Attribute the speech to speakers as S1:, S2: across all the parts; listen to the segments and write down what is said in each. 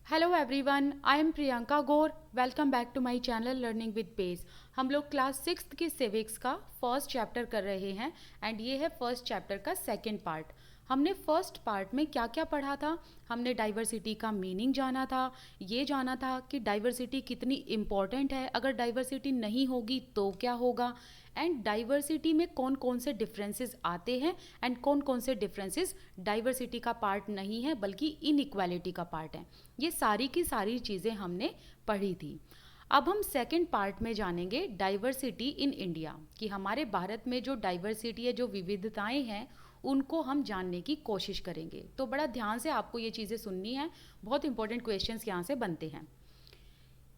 S1: Hello everyone, I am Priyanka Gaur. Welcome back to my channel learning with pace. हम लोग class 6 की civics का first chapter कर रहे हैं एंड ये है फर्स्ट चैप्टर का सेकंड पार्ट। हमने फर्स्ट पार्ट में क्या क्या पढ़ा था? हमने डाइवर्सिटी का मीनिंग जाना था, ये जाना था कि डाइवर्सिटी कितनी इम्पॉर्टेंट है, अगर डाइवर्सिटी नहीं होगी तो क्या होगा, एंड डाइवर्सिटी में कौन कौन से डिफरेंसेस आते हैं एंड कौन कौन से डिफरेंसेस डाइवर्सिटी का पार्ट नहीं है बल्कि इनइक्वालिटी का पार्ट है। ये सारी की सारी चीज़ें हमने पढ़ी थी। अब हम सेकंड पार्ट में जानेंगे डाइवर्सिटी इन इंडिया, कि हमारे भारत में जो डाइवर्सिटी है, जो विविधताएं हैं, उनको हम जानने की कोशिश करेंगे। तो बड़ा ध्यान से आपको ये चीज़ें सुननी है, बहुत इंपॉर्टेंट क्वेश्चंस यहाँ से बनते हैं।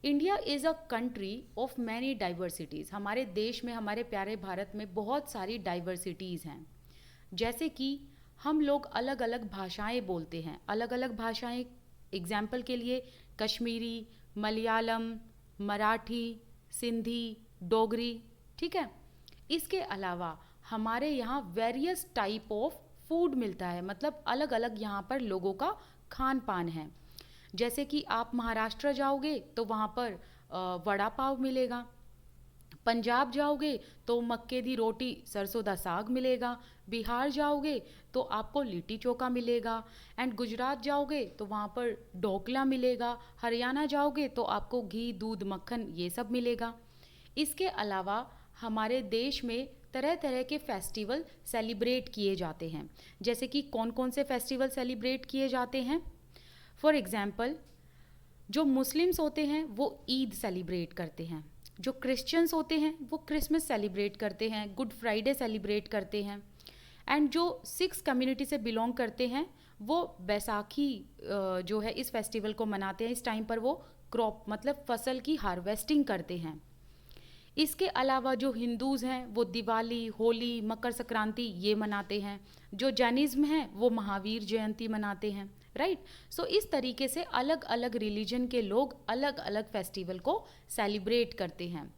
S1: India is a country of many diversities. हमारे देश में, हमारे प्यारे भारत में बहुत सारी डाइवर्सिटीज़ हैं। जैसे कि हम लोग अलग अलग भाषाएं बोलते हैं, अलग अलग भाषाएं, एग्जाम्पल के लिए कश्मीरी, मलयालम, मराठी, सिंधी, डोगरी, ठीक है। इसके अलावा हमारे यहाँ वेरियस टाइप ऑफ फूड मिलता है, मतलब अलग अलग यहाँ पर लोगों का खान पान है। जैसे कि आप महाराष्ट्र जाओगे तो वहाँ पर वड़ा पाव मिलेगा, पंजाब जाओगे तो मक्के दी रोटी सरसों दा साग मिलेगा, बिहार जाओगे तो आपको लिट्टी चोखा मिलेगा, एंड गुजरात जाओगे तो वहाँ पर ढोकला मिलेगा, हरियाणा जाओगे तो आपको घी दूध मक्खन ये सब मिलेगा। इसके अलावा हमारे देश में तरह तरह के फेस्टिवल सेलिब्रेट किए जाते हैं। जैसे कि कौन कौन से फेस्टिवल सेलिब्रेट किए जाते हैं? फॉर एग्ज़ाम्पल, जो मुस्लिम्स होते हैं वो ईद सेलिब्रेट करते हैं, जो क्रिश्चियंस होते हैं वो क्रिसमस सेलिब्रेट करते हैं, गुड फ्राइडे सेलिब्रेट करते हैं, एंड जो सिक्स कम्युनिटी से बिलोंग करते हैं वो बैसाखी जो है इस फेस्टिवल को मनाते हैं। इस टाइम पर वो क्रॉप मतलब फसल की हार्वेस्टिंग करते हैं। इसके अलावा जो हिंदूज़ हैं वो दिवाली, होली, मकर संक्रांति ये मनाते हैं। जो जैनिज़्म है वो महावीर जयंती मनाते हैं, राइट। सो इस तरीके से अलग अलग रिलीजन के लोग अलग अलग फेस्टिवल को सेलिब्रेट करते हैं।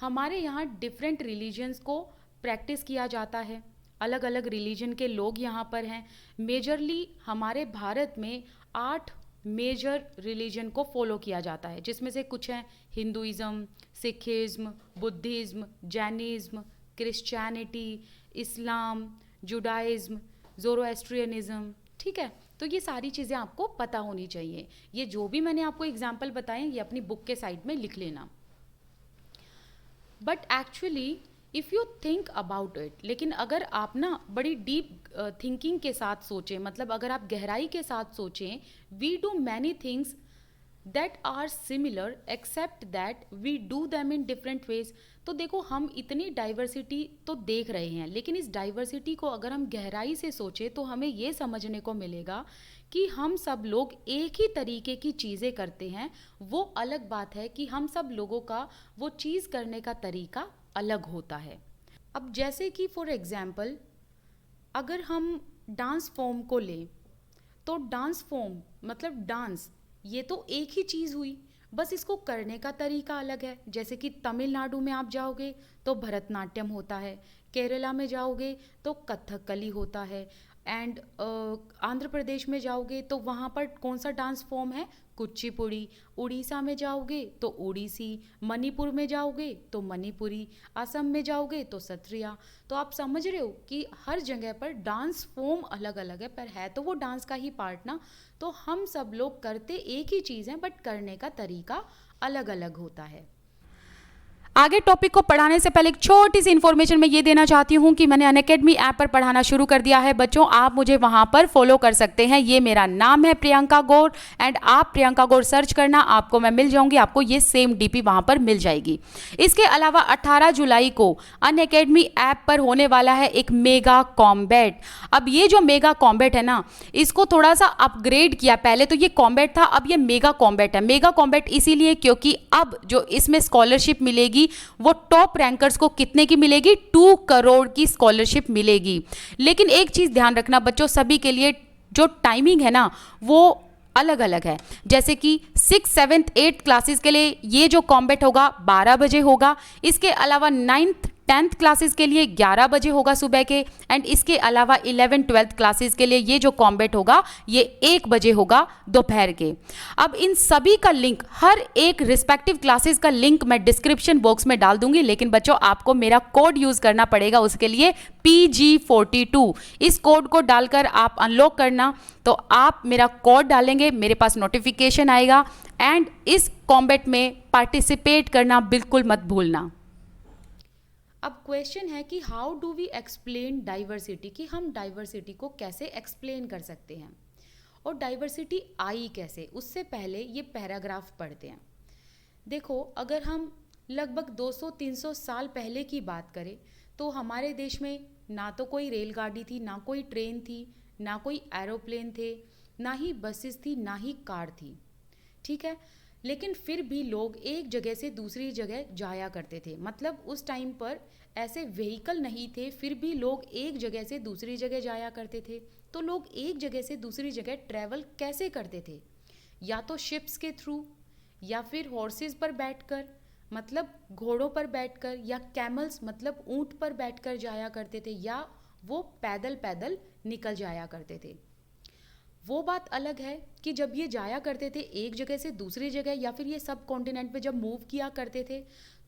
S1: हमारे यहाँ डिफरेंट रिलीजन्स को प्रैक्टिस किया जाता है, अलग अलग रिलीजन के लोग यहाँ पर हैं। मेजरली हमारे भारत में 8 मेजर रिलीजन को फॉलो किया जाता है, जिसमें से कुछ हैं Hinduism, Sikhism, Buddhism, Jainism, Christianity, Islam, Judaism, Zoroastrianism, ठीक है। तो ये सारी चीज़ें आपको पता होनी चाहिए। ये जो भी मैंने आपको एग्जाम्पल बताए ये अपनी बुक के साइड में लिख लेना। But actually if you think about it, लेकिन अगर आप ना बड़ी डीप थिंकिंग के साथ सोचें, मतलब अगर आप गहराई के साथ सोचें, we do many things that are similar except that we do them in different ways. तो देखो, हम इतनी डाइवर्सिटी तो देख रहे हैं, लेकिन इस डाइवर्सिटी को अगर हम गहराई से सोचें तो हमें ये समझने को मिलेगा कि हम सब लोग एक ही तरीके की चीज़ें करते हैं। वो अलग बात है कि हम सब लोगों का वो चीज़ करने का तरीका अलग होता है। अब जैसे कि फॉर एग्ज़ाम्पल अगर हम डांस फॉर्म को लें, तो डांस फॉर्म मतलब डांस, ये तो एक ही चीज़ हुई, बस इसको करने का तरीका अलग है। जैसे कि तमिलनाडु में आप जाओगे तो भरतनाट्यम होता है, केरला में जाओगे तो कथकली होता है, एंड आंध्र प्रदेश में जाओगे तो वहाँ पर कौन सा डांस फॉर्म है? कुचिपुड़ी। उड़ीसा में जाओगे तो ओडिसी, मणिपुर में जाओगे तो मणिपुरी, असम में जाओगे तो सत्रिया। तो आप समझ रहे हो कि हर जगह पर डांस फॉर्म अलग अलग है, पर है तो वो डांस का ही पार्ट ना। तो हम सब लोग करते एक ही चीज़ है, बट करने का तरीका अलग अलग होता है। आगे टॉपिक को पढ़ाने से पहले एक छोटी सी इन्फॉर्मेशन मैं ये देना चाहती हूँ कि मैंने अनअकैडमी ऐप पर पढ़ाना शुरू कर दिया है। बच्चों, आप मुझे वहाँ पर फॉलो कर सकते हैं। ये मेरा नाम है प्रियंका गौर, एंड आप प्रियंका गौर सर्च करना, आपको मैं मिल जाऊँगी, आपको ये सेम डीपी वहाँ पर मिल जाएगी। इसके अलावा 18 जुलाई को अनअकैडमी ऐप पर होने वाला है एक मेगा कॉम्बैट। अब ये जो मेगा कॉम्बैट है ना, इसको थोड़ा सा अपग्रेड किया। पहले तो ये कॉम्बैट था, अब ये मेगा कॉम्बैट है। मेगा कॉम्बैट इसीलिए क्योंकि अब जो इसमें स्कॉलरशिप मिलेगी वो टॉप रैंकर्स को कितने की मिलेगी? 2 करोड़ की स्कॉलरशिप मिलेगी। लेकिन एक चीज ध्यान रखना बच्चों, सभी के लिए जो टाइमिंग है ना वो अलग अलग है। जैसे कि 6, 7, 8 क्लासेस के लिए ये जो कॉम्बैट होगा 12 बजे होगा। इसके अलावा 9th, 10th क्लासेस के लिए 11 बजे होगा सुबह के, एंड इसके अलावा 11-12th क्लासेस के लिए ये जो कॉम्बैट होगा ये 1 बजे होगा दोपहर के। अब इन सभी का लिंक, हर एक रिस्पेक्टिव क्लासेस का लिंक मैं डिस्क्रिप्शन बॉक्स में डाल दूंगी, लेकिन बच्चों आपको मेरा कोड यूज करना पड़ेगा उसके लिए, PG42। इस कोड को डालकर आप अनलॉक करना, तो आप मेरा कोड डालेंगे, मेरे पास नोटिफिकेशन आएगा, एंड इस कॉम्बैट में पार्टिसिपेट करना बिल्कुल मत भूलना। अब क्वेश्चन है कि how do we explain diversity, कि हम डाइवर्सिटी को कैसे एक्सप्लेन कर सकते हैं और डाइवर्सिटी आई कैसे। उससे पहले ये पैराग्राफ पढ़ते हैं। देखो, अगर हम लगभग 200-300 साल पहले की बात करें तो हमारे देश में ना तो कोई रेलगाड़ी थी, ना कोई ट्रेन थी, ना कोई एरोप्लेन थे, ना ही बसेस थी, ना ही कार थी, ठीक है। लेकिन फिर भी लोग एक जगह से दूसरी जगह जाया करते थे। मतलब उस टाइम पर ऐसे व्हीकल नहीं थे, फिर भी लोग एक जगह से दूसरी जगह जाया करते थे। तो लोग एक जगह से दूसरी जगह ट्रैवल कैसे करते थे? या तो शिप्स के थ्रू, या फिर हॉर्सेस पर बैठकर, मतलब घोड़ों पर बैठकर, या कैमल्स मतलब ऊंट पर बैठकर जाया करते थे, या वो पैदल पैदल निकल जाया करते थे। वो बात अलग है कि जब ये जाया करते थे एक जगह से दूसरी जगह, या फिर ये सब कॉन्टिनेंट पे जब मूव किया करते थे,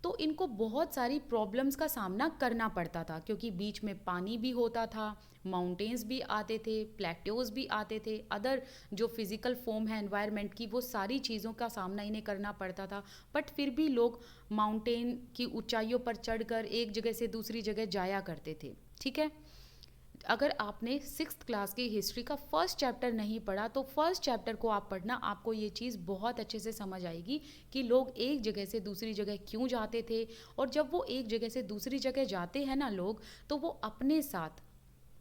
S1: तो इनको बहुत सारी प्रॉब्लम्स का सामना करना पड़ता था, क्योंकि बीच में पानी भी होता था, माउंटेन्स भी आते थे, प्लेट्योज भी आते थे, अदर जो फिजिकल फॉर्म है एनवायरनमेंट की, वो सारी चीज़ों का सामना इन्हें करना पड़ता था। बट फिर भी लोग माउंटेन की ऊंचाइयों पर चढ़कर एक जगह से दूसरी जगह जाया करते थे, ठीक है। अगर आपने 6th क्लास की हिस्ट्री का फर्स्ट चैप्टर नहीं पढ़ा तो फर्स्ट चैप्टर को आप पढ़ना, आपको ये चीज़ बहुत अच्छे से समझ आएगी कि लोग एक जगह से दूसरी जगह क्यों जाते थे। और जब वो एक जगह से दूसरी जगह जाते हैं ना लोग, तो वो अपने साथ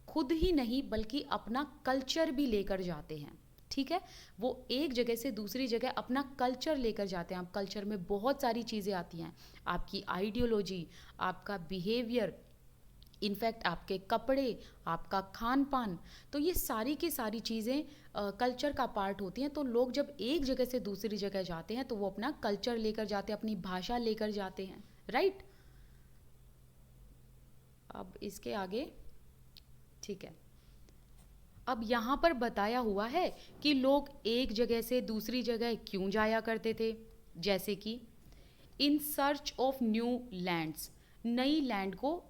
S1: खुद ही नहीं बल्कि अपना कल्चर भी लेकर जाते हैं, ठीक है। वो एक जगह से दूसरी जगह अपना कल्चर लेकर जाते हैं। आप कल्चर में बहुत सारी चीज़ें आती हैं, आपकी आइडियोलॉजी, आपका बिहेवियर, इनफैक्ट आपके कपड़े, आपका खान पान, तो ये सारी की सारी चीज़ें कल्चर का पार्ट होती हैं। तो लोग जब एक जगह से दूसरी जगह जाते हैं तो वो अपना कल्चर लेकर जाते हैं, अपनी भाषा लेकर जाते हैं, राइट। अब इसके आगे, ठीक है, अब यहाँ पर बताया हुआ है कि लोग एक जगह से दूसरी जगह क्यों जाया करते थे। जैसे कि इन सर्च ऑफ न्यू लैंड्स, नई लैंड को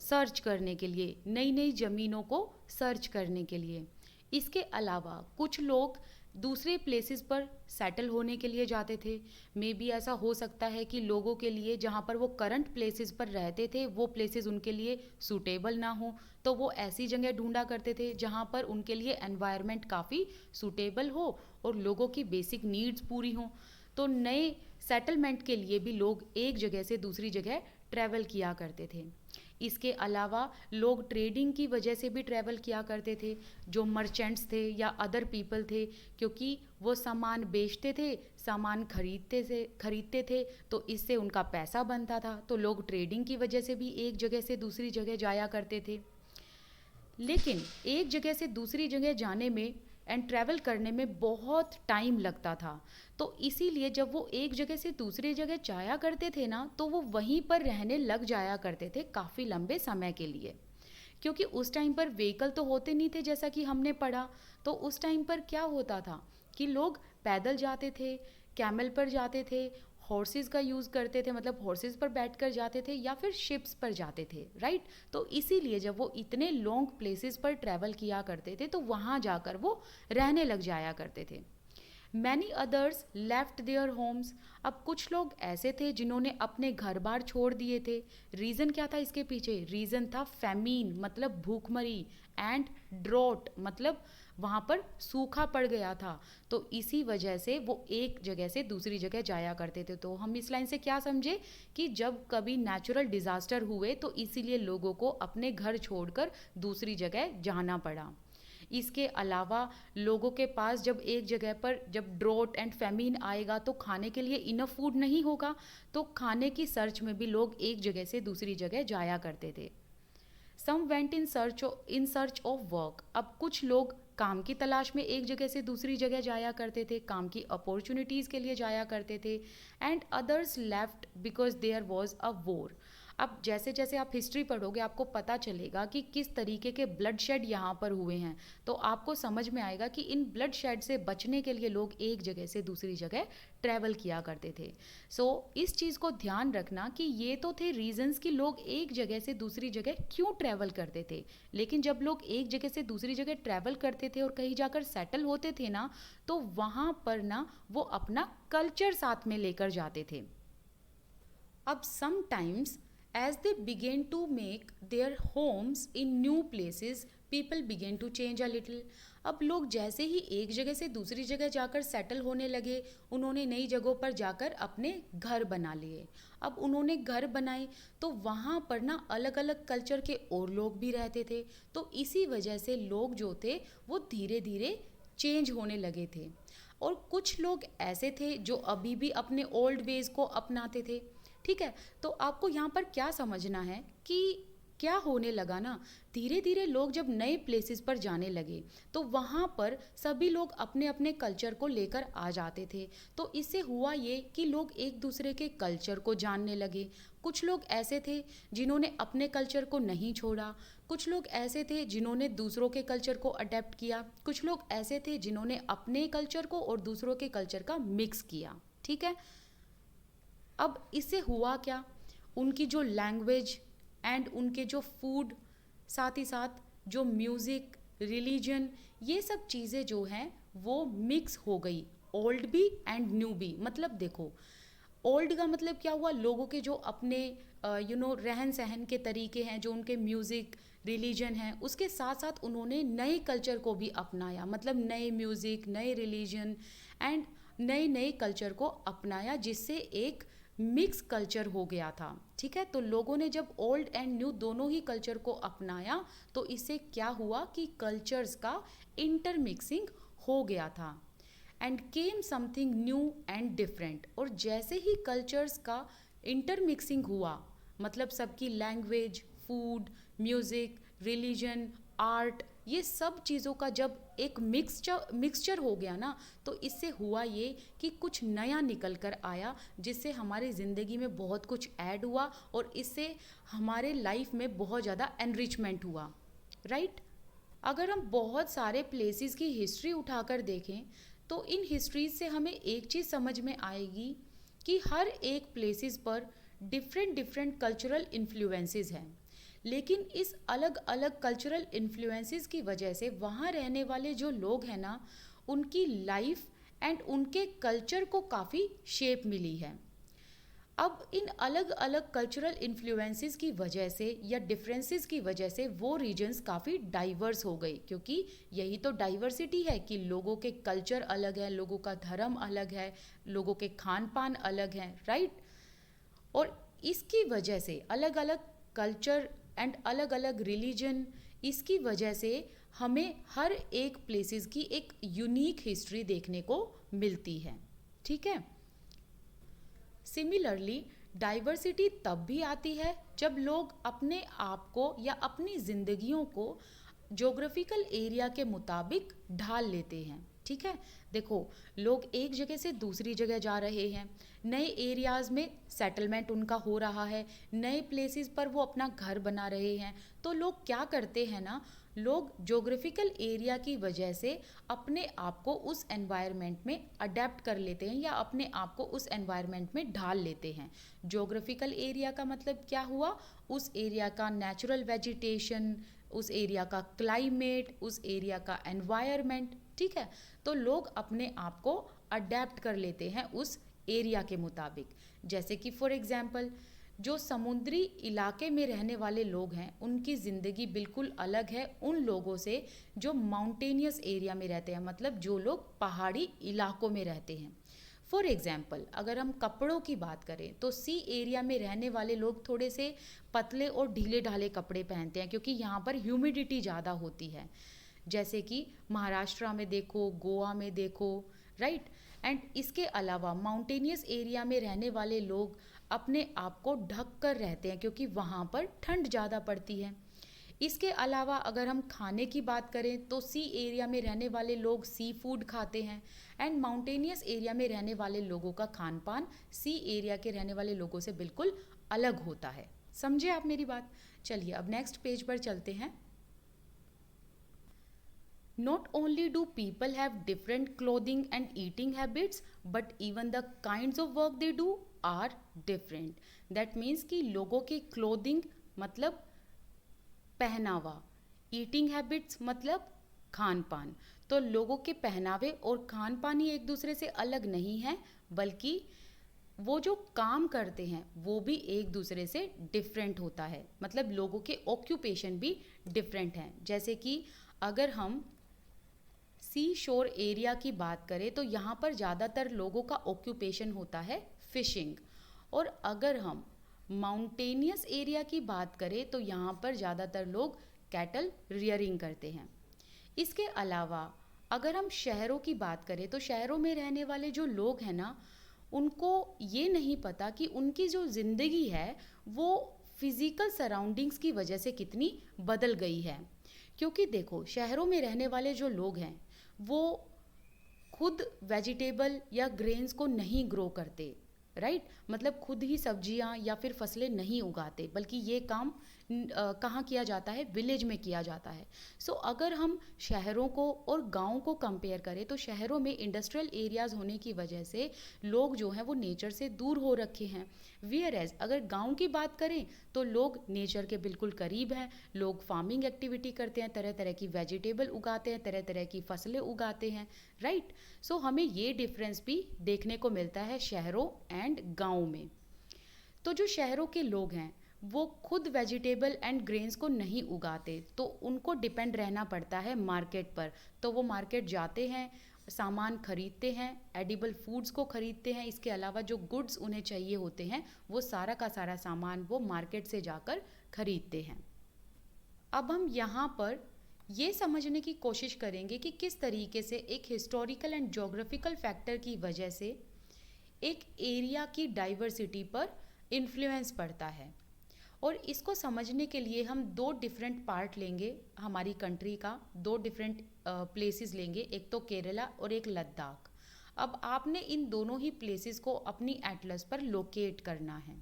S1: सर्च करने के लिए, नई नई ज़मीनों को सर्च करने के लिए। इसके अलावा कुछ लोग दूसरे प्लेसेस पर सेटल होने के लिए जाते थे। मे बी ऐसा हो सकता है कि लोगों के लिए जहाँ पर वो करंट प्लेसेस पर रहते थे वो प्लेसेस उनके लिए सूटेबल ना हो, तो वो ऐसी जगह ढूंढा करते थे जहाँ पर उनके लिए एनवायरनमेंट काफ़ी सूटेबल हो और लोगों की बेसिक नीड्स पूरी हों। तो नए सेटलमेंट के लिए भी लोग एक जगह से दूसरी जगह ट्रैवल किया करते थे। इसके अलावा लोग ट्रेडिंग की वजह से भी ट्रैवल किया करते थे, जो मर्चेंट्स थे या अदर पीपल थे, क्योंकि वो सामान बेचते थे, सामान खरीदते थे, तो इससे उनका पैसा बनता था। तो लोग ट्रेडिंग की वजह से भी एक जगह से दूसरी जगह जाया करते थे। लेकिन एक जगह से दूसरी जगह जाने में एंड ट्रैवल करने में बहुत टाइम लगता था, तो इसीलिए जब वो एक जगह से दूसरी जगह जाया करते थे ना, तो वो वहीं पर रहने लग जाया करते थे काफ़ी लंबे समय के लिए, क्योंकि उस टाइम पर व्हीकल तो होते नहीं थे जैसा कि हमने पढ़ा। तो उस टाइम पर क्या होता था कि लोग पैदल जाते थे, कैमल पर जाते थे, हॉर्सेस का यूज़ करते थे, मतलब हॉर्सेस पर बैठकर जाते थे, या फिर शिप्स पर जाते थे, राइट। तो इसीलिए जब वो इतने लॉन्ग प्लेसेस पर ट्रैवल किया करते थे तो वहाँ जाकर वो रहने लग जाया करते थे। Many others left their homes, अब कुछ लोग ऐसे थे जिन्होंने अपने घर बार छोड़ दिए थे। रीज़न क्या था इसके पीछे? रीज़न था फैमीन, मतलब भूखमरी, एंड ड्रॉट, मतलब वहाँ पर सूखा पड़ गया था। तो इसी वजह से वो एक जगह से दूसरी जगह जाया करते थे। तो हम इस लाइन से क्या समझे कि जब कभी नेचुरल डिज़ास्टर हुए तो इसीलिए लोगों को अपने घर छोड़कर दूसरी जगह जाना पड़ा। इसके अलावा लोगों के पास जब एक जगह पर जब ड्रॉट एंड फैमिन आएगा तो खाने के लिए इनफ फूड नहीं होगा, तो खाने की सर्च में भी लोग एक जगह से दूसरी जगह जाया करते थे। Some went in search of work, अब कुछ लोग काम की तलाश में एक जगह से दूसरी जगह जाया करते थे, काम की अपॉर्चुनिटीज़ के लिए जाया करते थे। And others left because there was a war, अब जैसे जैसे आप हिस्ट्री पढ़ोगे आपको पता चलेगा कि किस तरीके के ब्लड शेड यहाँ पर हुए हैं, तो आपको समझ में आएगा कि इन ब्लड शेड से बचने के लिए लोग एक जगह से दूसरी जगह ट्रैवल किया करते थे। इस चीज़ को ध्यान रखना कि ये तो थे रीजंस कि लोग एक जगह से दूसरी जगह क्यों ट्रैवल करते थे, लेकिन जब लोग एक जगह से दूसरी जगह ट्रैवल करते थे और कहीं जाकर सेटल होते थे ना, तो वहाँ पर ना वो अपना कल्चर साथ में लेकर जाते थे। अब sometimes as they began to make their homes in new places, people began to change a little. अब लोग जैसे ही एक जगह से दूसरी जगह जाकर सेटल होने लगे, उन्होंने नई जगहों पर जाकर अपने घर बना लिए। अब उन्होंने घर बनाए तो वहाँ पर ना अलग अलग कल्चर के और लोग भी रहते थे, तो इसी वजह से लोग जो थे वो धीरे धीरे चेंज होने लगे थे। और कुछ लोग ऐसे थे जो अभी भी अपने ओल्ड वेज को अपनाते थे। ठीक है, तो आपको यहाँ पर क्या समझना है कि क्या होने लगा ना, धीरे धीरे लोग जब नए प्लेसेस पर जाने लगे तो वहाँ पर सभी लोग अपने अपने कल्चर को लेकर आ जाते थे। तो इससे हुआ ये कि लोग एक दूसरे के कल्चर को जानने लगे। कुछ लोग ऐसे थे जिन्होंने अपने कल्चर को नहीं छोड़ा, कुछ लोग ऐसे थे जिन्होंने दूसरों के कल्चर को अडेप्ट किया, कुछ लोग ऐसे थे जिन्होंने अपने कल्चर को और दूसरों के कल्चर का मिक्स किया। ठीक है, अब इससे हुआ क्या, उनकी जो लैंग्वेज एंड उनके जो फूड, साथ ही साथ जो म्यूज़िक, रिलीजन, ये सब चीज़ें जो हैं वो मिक्स हो गई, ओल्ड भी एंड न्यू भी। मतलब देखो, ओल्ड का मतलब क्या हुआ, लोगों के जो अपने रहन सहन के तरीके हैं, जो उनके म्यूज़िक, रिलीजन हैं, उसके साथ साथ उन्होंने नए कल्चर को भी अपनाया। मतलब नए म्यूज़िक, नए रिलीजन एंड नए नए कल्चर को अपनाया, जिससे एक मिक्स कल्चर हो गया था। ठीक है, तो लोगों ने जब ओल्ड एंड न्यू दोनों ही कल्चर को अपनाया तो इससे क्या हुआ कि कल्चर्स का इंटरमिक्सिंग हो गया था and came something new and different. और जैसे ही कल्चर्स का इंटरमिक्सिंग हुआ, मतलब सबकी language, food, music, religion, art, ये सब चीज़ों का जब एक मिक्सचर हो गया ना, तो इससे हुआ ये कि कुछ नया निकल कर आया, जिससे हमारी ज़िंदगी में बहुत कुछ ऐड हुआ और इससे हमारे लाइफ में बहुत ज़्यादा एनरिचमेंट हुआ। राइट, अगर हम बहुत सारे प्लेसेस की हिस्ट्री उठाकर देखें तो इन हिस्ट्रीज से हमें एक चीज़ समझ में आएगी कि हर एक प्लेसेस पर डिफरेंट डिफरेंट कल्चरल इन्फ्लुएंसेस हैं, लेकिन इस अलग अलग कल्चरल इन्फ्लुएंसेस की वजह से वहाँ रहने वाले जो लोग हैं ना, उनकी लाइफ एंड उनके कल्चर को काफ़ी शेप मिली है। अब इन अलग अलग कल्चरल इन्फ्लुएंसेस की वजह से या डिफरेंसेस की वजह से वो रीजन्स काफ़ी डाइवर्स हो गई, क्योंकि यही तो डाइवर्सिटी है कि लोगों के कल्चर अलग है, लोगों का धर्म अलग है, लोगों के खान पान अलग हैं। राइट, और इसकी वजह से अलग अलग कल्चर एंड अलग अलग रिलीजन, इसकी वजह से हमें हर एक प्लेसेस की एक यूनिक हिस्ट्री देखने को मिलती है। ठीक है, सिमिलरली डाइवर्सिटी तब भी आती है जब लोग अपने आप को या अपनी ज़िंदगियों को ज्योग्राफिकल एरिया के मुताबिक ढाल लेते हैं। ठीक है, देखो, लोग एक जगह से दूसरी जगह जा रहे हैं, नए एरियाज़ में सेटलमेंट उनका हो रहा है, नए प्लेसेस पर वो अपना घर बना रहे हैं। तो लोग क्या करते हैं ना, लोग ज्योग्राफिकल एरिया की वजह से अपने आप को उस एनवायरनमेंट में अडेप्ट कर लेते हैं या अपने आप को उस एनवायरनमेंट में ढाल लेते हैं। ज्योग्राफिकल एरिया का मतलब क्या हुआ, उस एरिया का नेचुरल वेजिटेशन, उस एरिया का क्लाइमेट, उस एरिया का एनवायरनमेंट। ठीक है, तो लोग अपने आप को अडेप्ट कर लेते हैं उस एरिया के मुताबिक। जैसे कि फॉर एग्जांपल, जो समुद्री इलाके में रहने वाले लोग हैं उनकी ज़िंदगी बिल्कुल अलग है उन लोगों से जो माउंटेनियस एरिया में रहते हैं, मतलब जो लोग पहाड़ी इलाकों में रहते हैं। फॉर एग्जाम्पल, अगर हम कपड़ों की बात करें तो सी एरिया में रहने वाले लोग थोड़े से पतले और ढीले ढाले कपड़े पहनते हैं, क्योंकि यहाँ पर ह्यूमिडिटी ज़्यादा होती है। जैसे कि महाराष्ट्र में देखो, गोवा में देखो। राइट, एंड इसके अलावा माउंटेनियस एरिया में रहने वाले लोग अपने आप को ढक कर रहते हैं, क्योंकि वहाँ पर ठंड ज़्यादा पड़ती है। इसके अलावा अगर हम खाने की बात करें तो सी एरिया में रहने वाले लोग सी फूड खाते हैं एंड माउंटेनियस एरिया में रहने वाले लोगों का खान पान सी एरिया के रहने वाले लोगों से बिल्कुल अलग होता है। समझे आप मेरी बात? चलिए अब नेक्स्ट पेज पर चलते हैं। Not only do people have different clothing and eating habits, but even the kinds of work they do are different. That means कि लोगों के clothing मतलब पहनावा, eating habits मतलब खान पान। तो लोगों के पहनावे और खान पान ही एक दूसरे से अलग नहीं है, बल्कि वो जो काम करते हैं वो भी एक दूसरे से डिफरेंट होता है। मतलब लोगों के ऑक्यूपेशन भी डिफरेंट हैं। जैसे कि अगर हम सी शोर एरिया की बात करें तो यहाँ पर ज़्यादातर लोगों का ऑक्यूपेशन होता है फिशिंग। और अगर हम माउंटेनियस एरिया की बात करें तो यहाँ पर ज़्यादातर लोग कैटल रियरिंग करते हैं। इसके अलावा अगर हम शहरों की बात करें तो शहरों में रहने वाले जो लोग हैं ना, उनको ये नहीं पता कि उनकी जो ज़िंदगी है वो फिज़िकल सराउंडिंग्स की वजह से कितनी बदल गई है। क्योंकि देखो, शहरों में रहने वाले जो लोग हैं वो खुद वेजिटेबल या ग्रेन्स को नहीं ग्रो करते, राइट? मतलब खुद ही सब्जियां या फिर फसलें नहीं उगाते, बल्कि ये काम कहाँ किया जाता है? विलेज में किया जाता है। सो अगर हम शहरों को और गाँव को कंपेयर करें तो शहरों में इंडस्ट्रियल एरियाज़ होने की वजह से लोग जो हैं वो नेचर से दूर हो रखे हैं। वेयर एज अगर गांव की बात करें तो लोग नेचर के बिल्कुल करीब हैं। लोग फार्मिंग एक्टिविटी करते हैं, तरह तरह की वेजिटेबल उगाते हैं, तरह तरह की फसलें उगाते हैं, राइट? सो हमें ये डिफरेंस भी देखने को मिलता है शहरों एंड गाँव में। तो जो शहरों के लोग हैं वो खुद वेजिटेबल एंड ग्रेन्स को नहीं उगाते, तो उनको डिपेंड रहना पड़ता है मार्केट पर। तो वो मार्केट जाते हैं, सामान खरीदते हैं, एडिबल फूड्स को खरीदते हैं। इसके अलावा जो गुड्स उन्हें चाहिए होते हैं वो सारा का सारा सामान वो मार्केट से जाकर खरीदते हैं। अब हम यहाँ पर ये समझने की कोशिश करेंगे कि किस तरीके से एक हिस्टोरिकल एंड ज्योग्राफिकल फैक्टर की वजह से एक एरिया की डाइवर्सिटी पर इन्फ्लुएंस पड़ता है। और इसको समझने के लिए हम दो डिफरेंट पार्ट लेंगे हमारी कंट्री का, दो डिफरेंट प्लेसेस लेंगे, एक तो केरला और एक लद्दाख। अब आपने इन दोनों ही प्लेसेस को अपनी एटलस पर लोकेट करना है।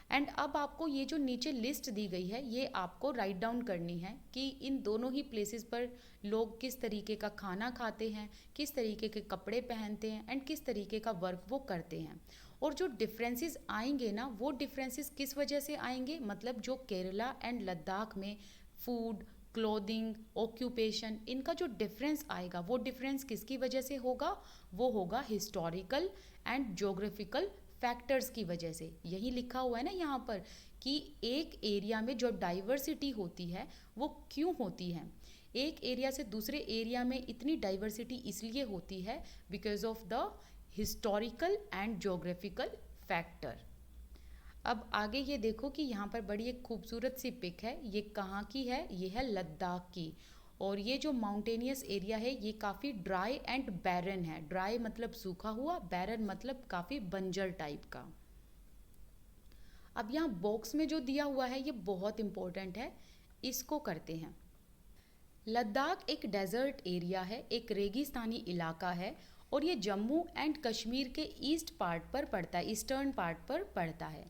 S1: एंड अब आपको ये जो नीचे लिस्ट दी गई है ये आपको राइट डाउन करनी है कि इन दोनों ही प्लेसेस पर लोग किस तरीके का खाना खाते हैं, किस तरीके के कपड़े पहनते हैं एंड किस तरीके का वर्क वो करते हैं। और जो डिफरेंसेस आएंगे ना, वो डिफरेंसेस किस वजह से आएंगे? मतलब जो केरला एंड लद्दाख में फूड, क्लोथिंग, ऑक्यूपेशन, इनका जो डिफरेंस आएगा वो डिफरेंस किसकी वजह से होगा? वो होगा हिस्टोरिकल एंड ज्योग्राफिकल फैक्टर्स की वजह से। यही लिखा हुआ है ना यहाँ पर कि एक एरिया में जो डाइवर्सिटी होती है वो क्यों होती है? एक एरिया से दूसरे एरिया में इतनी डाइवर्सिटी इसलिए होती है because of the historical and geographical factor. अब आगे ये देखो कि यहाँ पर बड़ी एक खूबसूरत सी पिक है। ये कहाँ की है? ये है लद्दाख की। और ये जो माउंटेनियस एरिया है ये काफ़ी ड्राई एंड बैरन है। ड्राई मतलब सूखा हुआ, बैरन मतलब काफ़ी बंजर टाइप का। अब यहाँ बॉक्स में जो दिया हुआ है ये बहुत इम्पोर्टेंट है, इसको करते हैं। लद्दाख एक डेजर्ट एरिया है, एक रेगिस्तानी इलाका है और ये जम्मू एंड कश्मीर के ईस्ट पार्ट पर पड़ता है, ईस्टर्न पार्ट पर पड़ता है।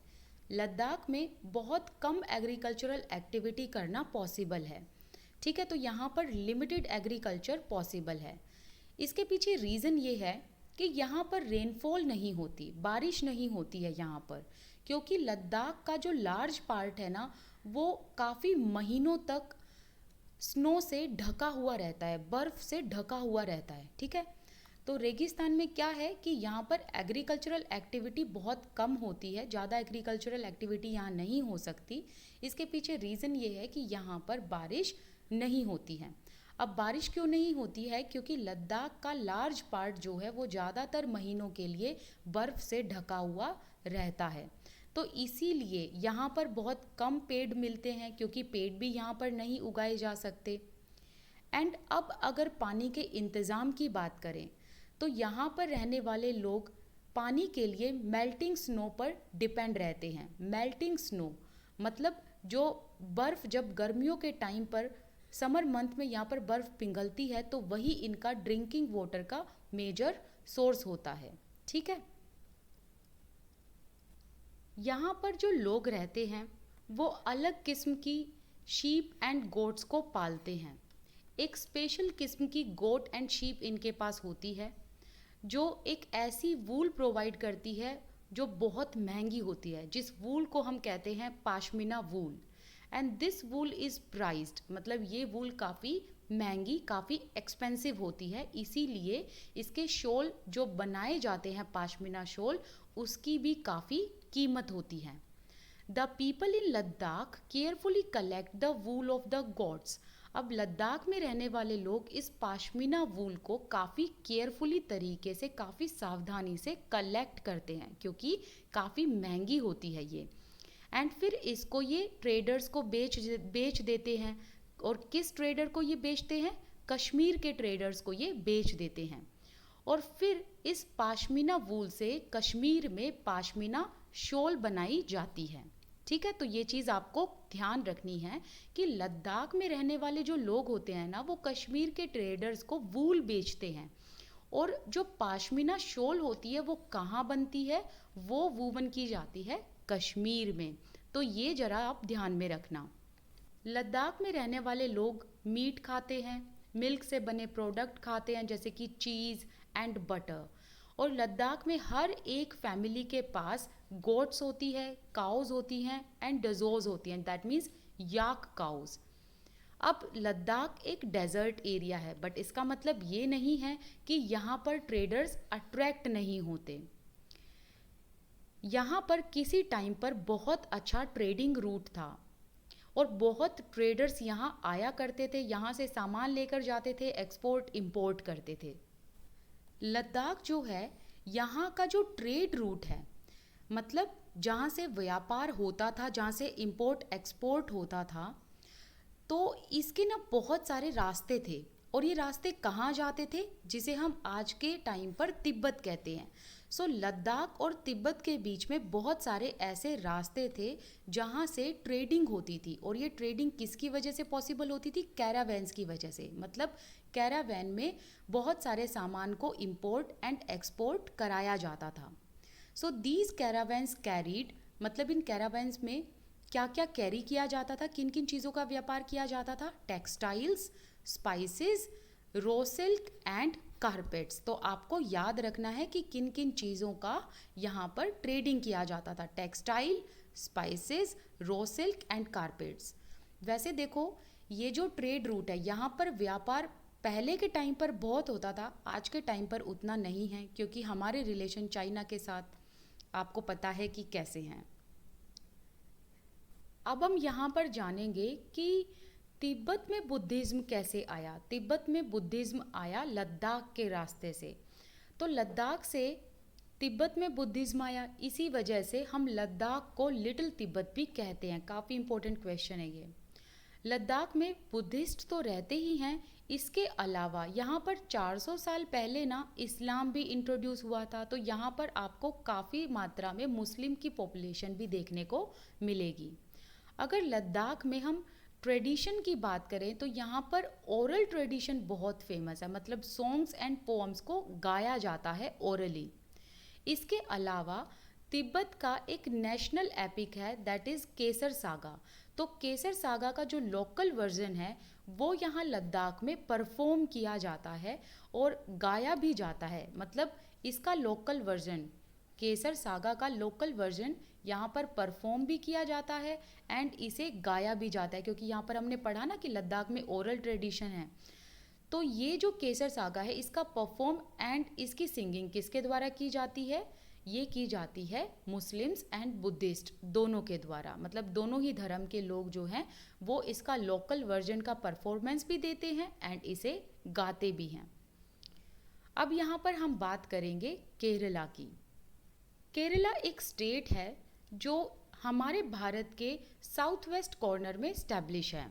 S1: लद्दाख में बहुत कम एग्रीकल्चरल एक्टिविटी करना पॉसिबल है, ठीक है? तो यहाँ पर लिमिटेड एग्रीकल्चर पॉसिबल है। इसके पीछे रीज़न ये है कि यहाँ पर रेनफॉल नहीं होती, बारिश नहीं होती है यहाँ पर, क्योंकि लद्दाख का जो लार्ज पार्ट है ना वो काफ़ी महीनों तक स्नो से ढका हुआ रहता है, बर्फ़ से ढका हुआ रहता है, ठीक है? तो रेगिस्तान में क्या है कि यहाँ पर एग्रीकल्चरल एक्टिविटी बहुत कम होती है, ज़्यादा एग्रीकल्चरल एक्टिविटी यहाँ नहीं हो सकती। इसके पीछे रीज़न ये है कि यहाँ पर बारिश नहीं होती है। अब बारिश क्यों नहीं होती है? क्योंकि लद्दाख का लार्ज पार्ट जो है वो ज़्यादातर महीनों के लिए बर्फ़ से ढका हुआ रहता है। तो इसीलिए यहाँ पर बहुत कम पेड़ मिलते हैं, क्योंकि पेड़ भी यहाँ पर नहीं उगाए जा सकते। एंड अब अगर पानी के इंतज़ाम की बात करें तो यहाँ पर रहने वाले लोग पानी के लिए मेल्टिंग स्नो पर डिपेंड रहते हैं। मेल्टिंग स्नो मतलब जो बर्फ़ जब गर्मियों के टाइम पर, समर मंथ में यहाँ पर बर्फ़ पिघलती है तो वही इनका ड्रिंकिंग वाटर का मेजर सोर्स होता है, ठीक है? यहाँ पर जो लोग रहते हैं वो अलग किस्म की शीप एंड गोट्स को पालते हैं। एक स्पेशल किस्म की गोट एंड शीप इनके पास होती है जो एक ऐसी वूल प्रोवाइड करती है जो बहुत महंगी होती है, जिस वूल को हम कहते हैं pashmina wool. And this wool is prized, मतलब ये वूल काफ़ी महंगी, काफ़ी एक्सपेंसिव होती है, इसीलिए इसके शॉल जो बनाए जाते हैं पाशमीना शॉल, उसकी भी काफ़ी कीमत होती है। The people in Ladakh carefully collect the wool of the gods. अब लद्दाख में रहने वाले लोग इस पाशमीना वूल को काफ़ी केयरफुली तरीके से, काफ़ी सावधानी से कलेक्ट करते हैं क्योंकि काफ़ी महंगी होती है ये। एंड फिर इसको ये ट्रेडर्स को बेच देते हैं। और किस ट्रेडर को ये बेचते हैं? कश्मीर के ट्रेडर्स को ये बेच देते हैं। और फिर इस पाशमीना वूल से कश्मीर में पाशमीना शॉल बनाई जाती है। ठीक है, तो ये चीज़ आपको ध्यान रखनी है कि लद्दाख में रहने वाले जो लोग होते हैं ना, वो कश्मीर के ट्रेडर्स को वूल बेचते हैं। और जो पाशमीना शॉल होती है वो कहाँ बनती है? वो वूवन की जाती है कश्मीर में। तो ये ज़रा आप ध्यान में रखना। लद्दाख में रहने वाले लोग मीट खाते हैं, मिल्क से बने प्रोडक्ट खाते हैं जैसे कि चीज़ एंड बटर। और लद्दाख में हर एक फैमिली के पास गोट्स होती है, काउज होती हैं एंड डजोज होती हैं, दैट मीन्स याक काउज। अब लद्दाख एक डेजर्ट एरिया है, बट इसका मतलब ये नहीं है कि यहाँ पर ट्रेडर्स अट्रैक्ट नहीं होते। यहाँ पर किसी टाइम पर बहुत अच्छा ट्रेडिंग रूट था और बहुत ट्रेडर्स यहाँ आया करते थे, यहाँ से सामान लेकर जाते थे, एक्सपोर्ट इंपोर्ट करते थे। लद्दाख जो है यहाँ का जो ट्रेड रूट है, मतलब जहाँ से व्यापार होता था, जहाँ से इंपोर्ट एक्सपोर्ट होता था, तो इसके ना बहुत सारे रास्ते थे। और ये रास्ते कहाँ जाते थे? जिसे हम आज के टाइम पर तिब्बत कहते हैं। सो लद्दाख और तिब्बत के बीच में बहुत सारे ऐसे रास्ते थे जहाँ से ट्रेडिंग होती थी। और ये ट्रेडिंग किसकी वजह से पॉसिबल होती थी? कैरावैन्स की वजह से। मतलब कैरावैन में बहुत सारे सामान को इंपोर्ट एंड एक्सपोर्ट कराया जाता था। सो दीज कैरावैन्स कैरीड, मतलब इन कैरावैन्स में क्या क्या कैरी किया जाता था, किन किन चीज़ों का व्यापार किया जाता था? Textiles, spices, raw silk and carpets. तो आपको याद रखना है कि किन किन चीज़ों का यहाँ पर ट्रेडिंग किया जाता था। Textile, spices, raw silk and carpets. वैसे देखो, ये जो ट्रेड रूट है यहाँ पर व्यापार पहले के टाइम पर बहुत होता था, आज के टाइम पर उतना नहीं है क्योंकि हमारे रिलेशन चाइना के साथ आपको पता है कि कैसे हैं। अब हम यहाँ पर जानेंगे कि तिब्बत में बुद्धिज़्म कैसे आया। तिब्बत में बुद्धिज़्म आया लद्दाख के रास्ते से। तो लद्दाख से तिब्बत में बुद्धिज़्म आया, इसी वजह से हम लद्दाख को लिटिल तिब्बत भी कहते हैं। काफ़ी इम्पोर्टेंट क्वेश्चन है ये। लद्दाख में बुद्धिस्ट तो रहते ही हैं, इसके अलावा यहाँ पर 400 साल पहले ना इस्लाम भी इंट्रोड्यूस हुआ था। तो यहाँ पर आपको काफ़ी मात्रा में मुस्लिम की पॉपुलेशन भी देखने को मिलेगी। अगर लद्दाख में हम ट्रेडिशन की बात करें तो यहाँ पर ओरल ट्रेडिशन बहुत फेमस है, मतलब सॉन्ग्स एंड पोम्स को गाया जाता है ओरली। इसके अलावा तिब्बत का एक नेशनल एपिक है, दैट इज़ केसर सागा। तो केसर सागा का जो लोकल वर्जन है वो यहाँ लद्दाख में परफॉर्म किया जाता है और गाया भी जाता है। मतलब इसका लोकल वर्जन, केसर सागा का लोकल वर्जन यहाँ पर परफॉर्म भी किया जाता है एंड इसे गाया भी जाता है, क्योंकि यहाँ पर हमने पढ़ा ना कि लद्दाख में ओरल ट्रेडिशन है। तो ये जो केसर सागा है इसका परफॉर्म एंड इसकी सिंगिंग किसके द्वारा की जाती है? ये की जाती है मुस्लिम्स एंड बुद्धिस्ट दोनों के द्वारा। मतलब दोनों ही धर्म के लोग जो हैं वो इसका लोकल वर्जन का परफॉर्मेंस भी देते हैं एंड इसे गाते भी हैं। अब यहाँ पर हम बात करेंगे केरला की। केरला एक स्टेट है जो हमारे भारत के साउथ वेस्ट कॉर्नर में स्टैब्लिश है।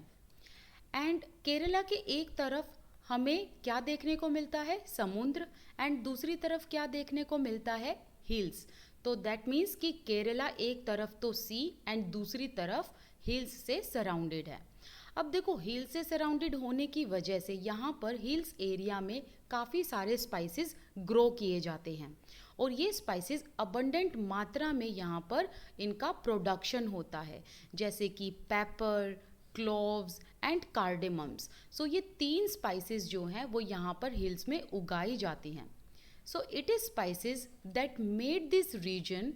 S1: एंड केरला के एक तरफ हमें क्या देखने को मिलता है? समुद्र। एंड दूसरी तरफ क्या देखने को मिलता है? हिल्स। तो दैट मीन्स कि केरला एक तरफ तो सी एंड दूसरी तरफ हिल्स से सराउंडेड है। अब देखो, हिल्स से सराउंडेड होने की वजह से यहाँ पर हिल्स एरिया में काफ़ी सारे स्पाइसेस ग्रो किए जाते हैं और ये स्पाइसेस अबंडेंट मात्रा में यहाँ पर इनका प्रोडक्शन होता है, जैसे कि पेपर, क्लोव्स एंड कार्डेमम्स। सो ये 3 स्पाइसेस जो हैं वो यहाँ पर हिल्स में उगाई जाती हैं। So it is spices that made this region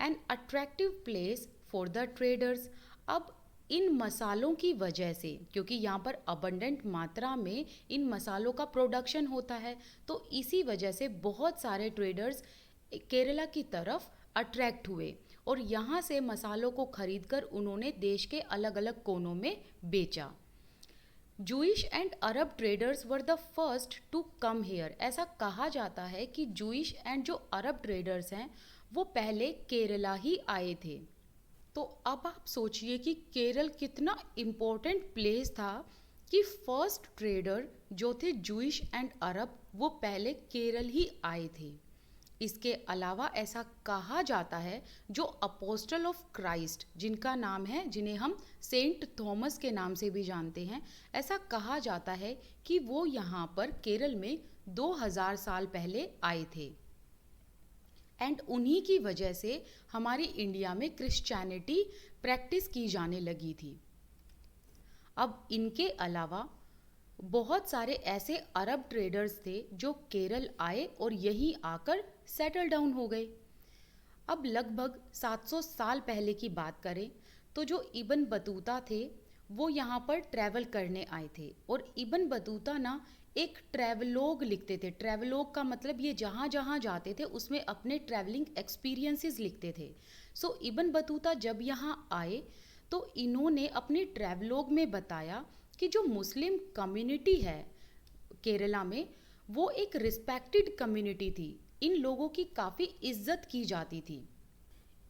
S1: an attractive place for the traders. अब इन मसालों की वजह से, क्योंकि यहाँ पर अबंडेंट मात्रा में इन मसालों का प्रोडक्शन होता है, तो इसी वजह से बहुत सारे ट्रेडर्स केरला की तरफ अट्रैक्ट हुए और यहाँ से मसालों को खरीदकर उन्होंने देश के अलग अलग कोनों में बेचा। Jewish and Arab traders were the first to come here. ऐसा कहा जाता है कि जूइश एंड जो अरब ट्रेडर्स हैं वो पहले केरला ही आए थे। तो अब आप सोचिए कि केरल कितना इम्पोर्टेंट प्लेस था कि फर्स्ट ट्रेडर जो थे जूइश एंड अरब वो पहले केरल ही आए थे। इसके अलावा ऐसा कहा जाता है जो अपोस्टल ऑफ क्राइस्ट, जिनका नाम है, जिन्हें हम सेंट थॉमस के नाम से भी जानते हैं, ऐसा कहा जाता है कि वो यहाँ पर केरल में 2000 साल पहले आए थे एंड उन्हीं की वजह से हमारी इंडिया में क्रिश्चियनिटी प्रैक्टिस की जाने लगी थी। अब इनके अलावा बहुत सारे ऐसे अरब ट्रेडर्स थे जो केरल आए और यहीं आकर सेटल डाउन हो गए। अब लगभग 700 साल पहले की बात करें तो जो इब्न बतूता थे वो यहाँ पर ट्रैवल करने आए थे और इब्न बतूता ना एक ट्रैवलोग लिखते थे। ट्रैवलोग का मतलब ये जहाँ जहाँ जाते थे उसमें अपने ट्रैवलिंग एक्सपीरियंसेस लिखते थे। सो इब्न बतूता जब यहाँ आए तो इन्होंने अपने ट्रैवलोग में बताया कि जो मुस्लिम कम्युनिटी है केरला में वो एक रिस्पेक्टेड कम्युनिटी थी, इन लोगों की काफ़ी इज्जत की जाती थी।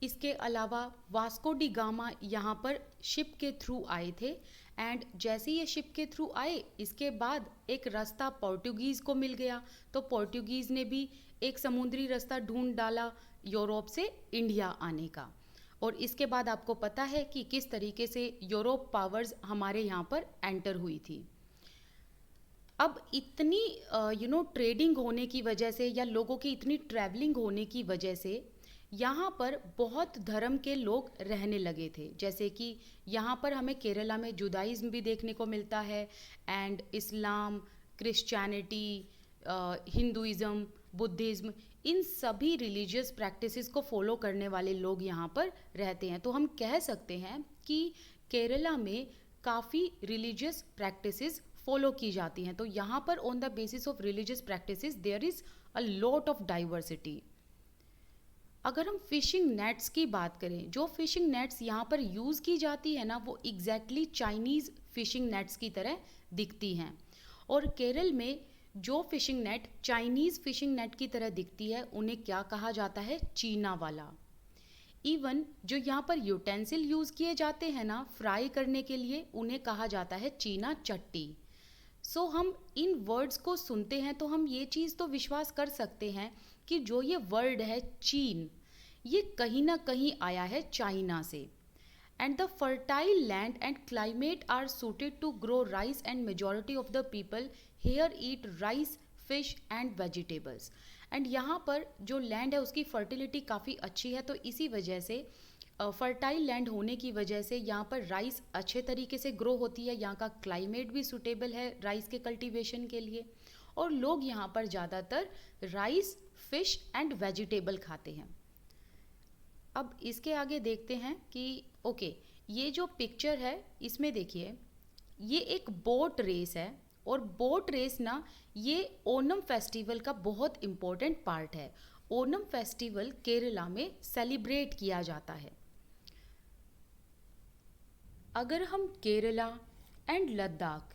S1: इसके अलावा वास्को डी गामा यहाँ पर शिप के थ्रू आए थे एंड जैसे ये शिप के थ्रू आए इसके बाद एक रास्ता पोर्टुगीज़ को मिल गया, तो पोर्टुगीज़ ने भी एक समुद्री रास्ता ढूंढ डाला यूरोप से इंडिया आने का। और इसके बाद आपको पता है कि किस तरीके से यूरोप पावर्स हमारे यहाँ पर एंटर हुई थी। अब इतनी ट्रेडिंग होने की वजह से या लोगों की इतनी ट्रैवलिंग होने की वजह से यहाँ पर बहुत धर्म के लोग रहने लगे थे। जैसे कि यहाँ पर हमें केरला में जुदाइज्म भी देखने को मिलता है and Islam, Christianity, Hinduism, Buddhism, इन सभी रिलीजियस प्रैक्टिसेस को फॉलो करने वाले लोग यहाँ पर रहते हैं। तो हम कह सकते हैं कि केरला में काफ़ी रिलीजियस प्रैक्टिसेस फॉलो की जाती हैं। तो यहाँ पर on the basis of religious practices there is a lot of diversity. अगर हम फिशिंग नेट्स की बात करें, जो फिशिंग नेट्स यहाँ पर यूज़ की जाती है ना वो एग्जैक्टली चाइनीज़ फिशिंग नेट्स की तरह दिखती हैं। और केरल में जो fishing net Chinese fishing net की तरह दिखती है उन्हें क्या कहा जाता है, चीना वाला। इवन जो यहाँ पर यूटेंसिल यूज़ किए जाते हैं ना फ्राई करने के लिए, उन्हें कहा जाता है चीना चट्टी। सो हम इन वर्ड्स को सुनते हैं तो हम ये चीज़ तो विश्वास कर सकते हैं कि जो ये वर्ड है चीन, ये कहीं ना कहीं आया है चाइना से। And the fertile land and climate are suited to grow rice and majority of the people here eat rice, fish and vegetables. And यहाँ पर जो लैंड है उसकी फर्टिलिटी काफ़ी अच्छी है, तो इसी वजह से फर्टाइल लैंड होने की वजह से यहाँ पर राइस अच्छे तरीके से ग्रो होती है। यहाँ का क्लाइमेट भी सूटेबल है राइस के कल्टीवेशन के लिए और लोग यहाँ पर ज़्यादातर राइस, फिश एंड वेजिटेबल खाते हैं। अब इसके आगे देखते हैं कि ओके, ये जो पिक्चर है इसमें देखिए ये एक बोट रेस है और बोट रेस ना ये ओनम फेस्टिवल का बहुत इम्पोर्टेंट पार्ट है। ओनम फेस्टिवल केरला में सेलिब्रेट किया जाता है। अगर हम केरला एंड लद्दाख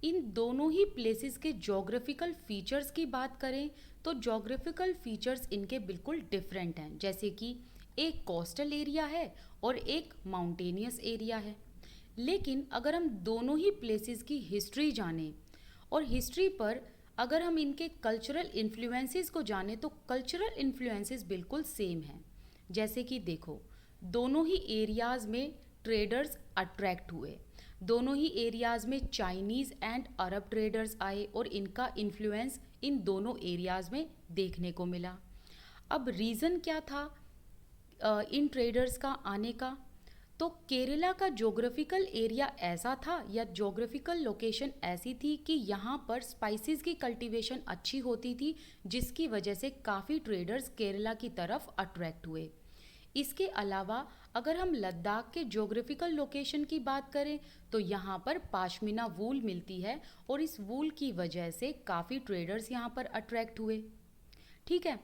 S1: इन दोनों ही प्लेसेस के जोग्राफिकल फीचर्स की बात करें तो जोग्राफिकल फीचर्स इनके बिल्कुल डिफरेंट हैं। जैसे कि एक कोस्टल एरिया है और एक माउंटेनियस एरिया है। लेकिन अगर हम दोनों ही प्लेसेस की हिस्ट्री जानें और हिस्ट्री पर अगर हम इनके कल्चरल इन्फ्लुएंसेस को जानें तो कल्चरल इन्फ्लुएंसेस बिल्कुल सेम हैं। जैसे कि देखो, दोनों ही एरियाज़ में ट्रेडर्स अट्रैक्ट हुए, दोनों ही एरियाज़ में चाइनीज़ एंड अरब ट्रेडर्स आए और इनका इन्फ्लुएंस इन दोनों एरियाज़ में देखने को मिला। अब रीज़न क्या था इन ट्रेडर्स का आने का? तो केरला का ज्योग्राफिकल एरिया ऐसा था या ज्योग्राफिकल लोकेशन ऐसी थी कि यहाँ पर स्पाइसेस की कल्टीवेशन अच्छी होती थी, जिसकी वजह से काफ़ी ट्रेडर्स केरला की तरफ अट्रैक्ट हुए। इसके अलावा अगर हम लद्दाख के ज्योग्राफिकल लोकेशन की बात करें तो यहाँ पर पाशमीना वूल मिलती है और इस वूल की वजह से काफ़ी ट्रेडर्स यहाँ पर अट्रैक्ट हुए। ठीक है,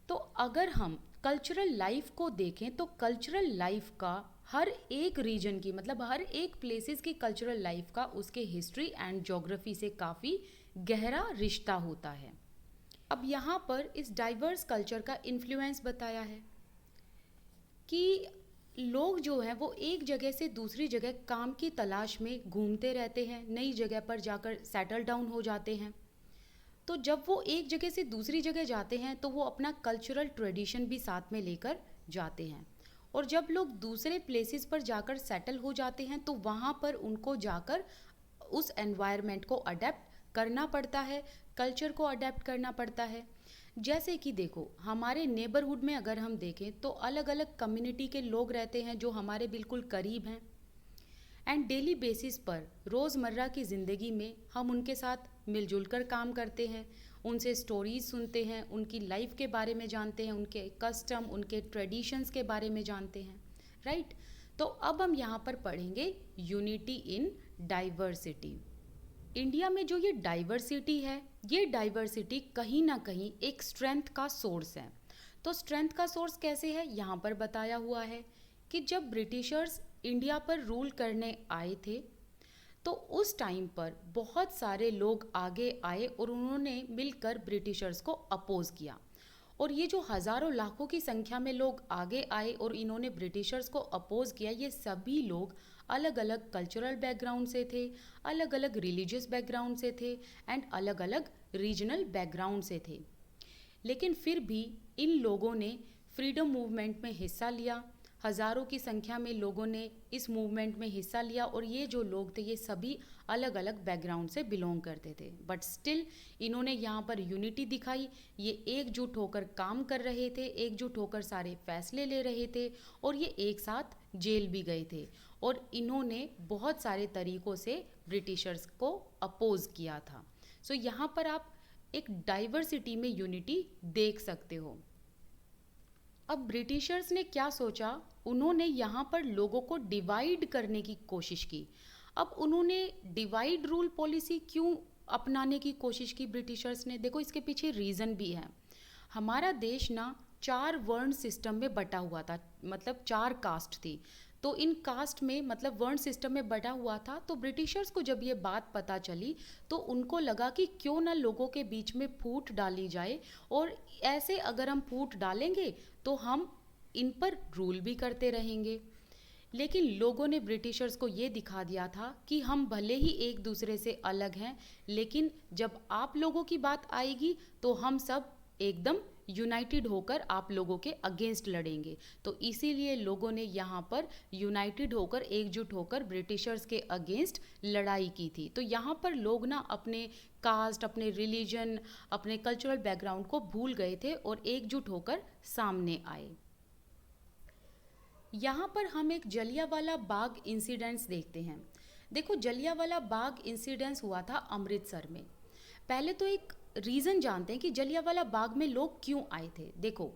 S1: तो अगर हम कल्चरल लाइफ को देखें तो कल्चरल लाइफ का हर एक रीजन की, मतलब हर एक प्लेसेस की कल्चरल लाइफ का उसके हिस्ट्री एंड ज्योग्राफी से काफ़ी गहरा रिश्ता होता है। अब यहाँ पर इस डाइवर्स कल्चर का इन्फ्लुएंस बताया है कि लोग जो हैं वो एक जगह से दूसरी जगह काम की तलाश में घूमते रहते हैं, नई जगह पर जाकर सेटल डाउन हो जाते हैं। तो जब वो एक जगह से दूसरी जगह जाते हैं तो वो अपना कल्चरल ट्रेडिशन भी साथ में लेकर जाते हैं, और जब लोग दूसरे प्लेसेस पर जाकर सेटल हो जाते हैं तो वहाँ पर उनको जाकर उस एनवायरनमेंट को अडेप्ट करना पड़ता है, कल्चर को अडेप्ट करना पड़ता है। जैसे कि देखो, हमारे नेबरहुड में अगर हम देखें तो अलग अलग कम्युनिटी के लोग रहते हैं जो हमारे बिल्कुल करीब हैं, एंड डेली बेसिस पर रोज़मर्रा की ज़िंदगी में हम उनके साथ मिलजुल कर काम करते हैं, उनसे स्टोरीज सुनते हैं, उनकी लाइफ के बारे में जानते हैं, उनके कस्टम, उनके ट्रेडिशंस के बारे में जानते हैं, राइट। तो अब हम यहाँ पर पढ़ेंगे यूनिटी इन डाइवर्सिटी। इंडिया में जो ये डाइवर्सिटी है, ये डाइवर्सिटी कहीं ना कहीं एक स्ट्रेंथ का सोर्स है। तो स्ट्रेंथ का सोर्स कैसे है, यहाँ पर बताया हुआ है कि जब ब्रिटिशर्स इंडिया पर रूल करने आए थे तो उस टाइम पर बहुत सारे लोग आगे आए और उन्होंने मिलकर ब्रिटिशर्स को अपोज किया, और ये जो हज़ारों लाखों की संख्या में लोग आगे आए और इन्होंने ब्रिटिशर्स को अपोज किया, ये सभी लोग अलग अलग कल्चरल बैकग्राउंड से थे, अलग अलग रिलीजियस बैकग्राउंड से थे, एंड अलग अलग रीजनल बैकग्राउंड से थे। लेकिन फिर भी इन लोगों ने फ्रीडम मूवमेंट में हिस्सा लिया, हज़ारों की संख्या में लोगों ने इस मूवमेंट में हिस्सा लिया, और ये जो लोग थे ये सभी अलग अलग बैकग्राउंड से बिलोंग करते थे, बट स्टिल इन्होंने यहाँ पर यूनिटी दिखाई। ये एकजुट होकर काम कर रहे थे, एकजुट होकर सारे फैसले ले रहे थे, और ये एक साथ जेल भी गए थे, और इन्होंने बहुत सारे तरीक़ों से ब्रिटिशर्स को अपोज किया था। सो यहाँ पर आप एक डाइवर्सिटी में यूनिटी देख सकते हो। अब ब्रिटिशर्स ने क्या सोचा, उन्होंने यहाँ पर लोगों को डिवाइड करने की कोशिश की। अब उन्होंने डिवाइड रूल पॉलिसी क्यों अपनाने की कोशिश की ब्रिटिशर्स ने? देखो, इसके पीछे रीज़न भी है। हमारा देश ना 4 वर्ण सिस्टम में बटा हुआ था, मतलब 4 कास्ट थी। तो इन कास्ट में, मतलब वर्ण सिस्टम में बटा हुआ था। तो ब्रिटिशर्स को जब ये बात पता चली तो उनको लगा कि क्यों ना लोगों के बीच में फूट डाली जाए, और ऐसे अगर हम फूट डालेंगे तो हम इन पर रूल भी करते रहेंगे। लेकिन लोगों ने ब्रिटिशर्स को ये दिखा दिया था कि हम भले ही एक दूसरे से अलग हैं, लेकिन जब आप लोगों की बात आएगी तो हम सब एकदम यूनाइटेड होकर आप लोगों के अगेंस्ट लड़ेंगे। तो इसीलिए लोगों ने यहाँ पर यूनाइटेड होकर, एकजुट होकर ब्रिटिशर्स के अगेंस्ट लड़ाई की थी। तो यहाँ पर लोग ना अपने कास्ट, अपने रिलीजन, अपने कल्चरल बैकग्राउंड को भूल गए थे और एकजुट होकर सामने आए। यहाँ पर हम एक जलियांवाला बाग इंसिडेंट्स देखते हैं। देखो, जलियांवाला बाग इंसिडेंट्स हुआ था अमृतसर में। पहले तो एक रीज़न जानते हैं कि जलियांवाला बाग में लोग क्यों आए थे। देखो,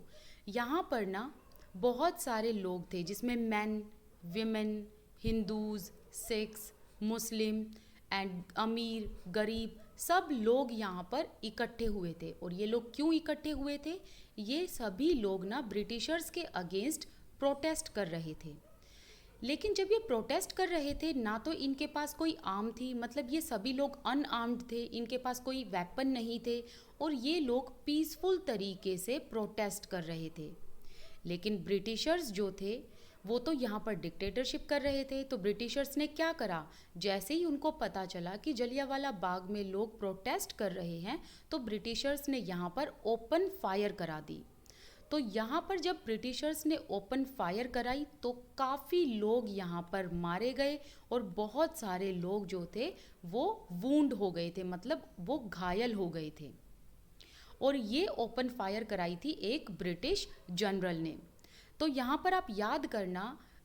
S1: यहाँ पर ना बहुत सारे लोग थे, जिसमें man, women, Hindus, Sikhs, Muslim and अमीर, गरीब, सब लोग यहाँ पर इकट्ठे हुए थे। और ये लोग क्यों इकट्ठे हुए थे? ये सभी लोग ना ब्रिटिशर्स के अगेंस्ट प्रोटेस्ट कर रहे थे। लेकिन जब ये प्रोटेस्ट कर रहे थे ना, तो इनके पास कोई आर्म थी, मतलब ये सभी लोग अनआर्म्ड थे, इनके पास कोई वेपन नहीं थे, और ये लोग पीसफुल तरीके से प्रोटेस्ट कर रहे थे। लेकिन ब्रिटिशर्स जो थे वो तो यहाँ पर डिक्टेटरशिप कर रहे थे। तो ब्रिटिशर्स ने क्या करा, जैसे ही उनको पता चला कि जलियांवाला बाग में लोग प्रोटेस्ट कर रहे हैं, तो ब्रिटिशर्स ने यहाँ पर ओपन फायर करा दी। तो यहाँ पर जब ब्रिटिशर्स ने ओपन फायर कराई तो काफ़ी लोग यहाँ पर मारे गए, और बहुत सारे लोग जो थे वो वूंड हो गए थे, मतलब वो घायल हो गए थे। और ये ओपन फायर कराई थी एक ब्रिटिश जनरल ने। तो यहाँ पर आप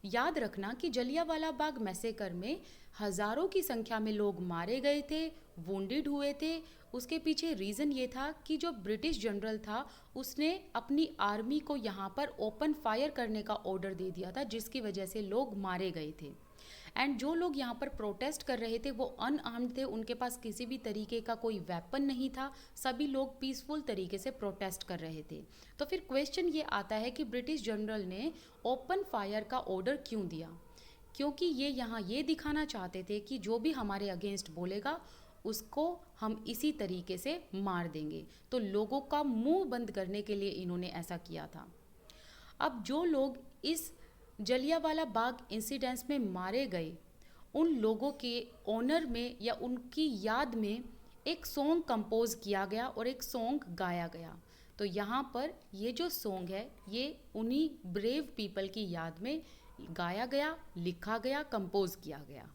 S1: याद रखना कि जलियांवाला बाग मैसेकर में हज़ारों की संख्या में लोग मारे गए थे, वुंडेड हुए थे। उसके पीछे रीज़न ये था कि जो ब्रिटिश जनरल था उसने अपनी आर्मी को यहाँ पर ओपन फायर करने का ऑर्डर दे दिया था, जिसकी वजह से लोग मारे गए थे। एंड जो लोग यहाँ पर प्रोटेस्ट कर रहे थे वो अनआर्म्ड थे, उनके पास किसी भी तरीके का कोई वेपन नहीं था, सभी लोग पीसफुल तरीके से प्रोटेस्ट कर रहे थे। तो फिर क्वेश्चन ये आता है कि ब्रिटिश जनरल ने ओपन फायर का ऑर्डर क्यों दिया? क्योंकि ये यहाँ ये दिखाना चाहते थे कि जो भी हमारे अगेंस्ट बोलेगा उसको हम इसी तरीके से मार देंगे। तो लोगों का मुंह बंद करने के लिए इन्होंने ऐसा किया था। अब जो लोग इस जलियांवाला बाग इंसिडेंट्स में मारे गए, उन लोगों के ऑनर में या उनकी याद में एक सॉन्ग कंपोज किया गया और एक सॉन्ग गाया गया। तो यहाँ पर ये जो सॉन्ग है ये उन्हीं ब्रेव पीपल की याद में गाया गया, लिखा गया, कंपोज किया गया।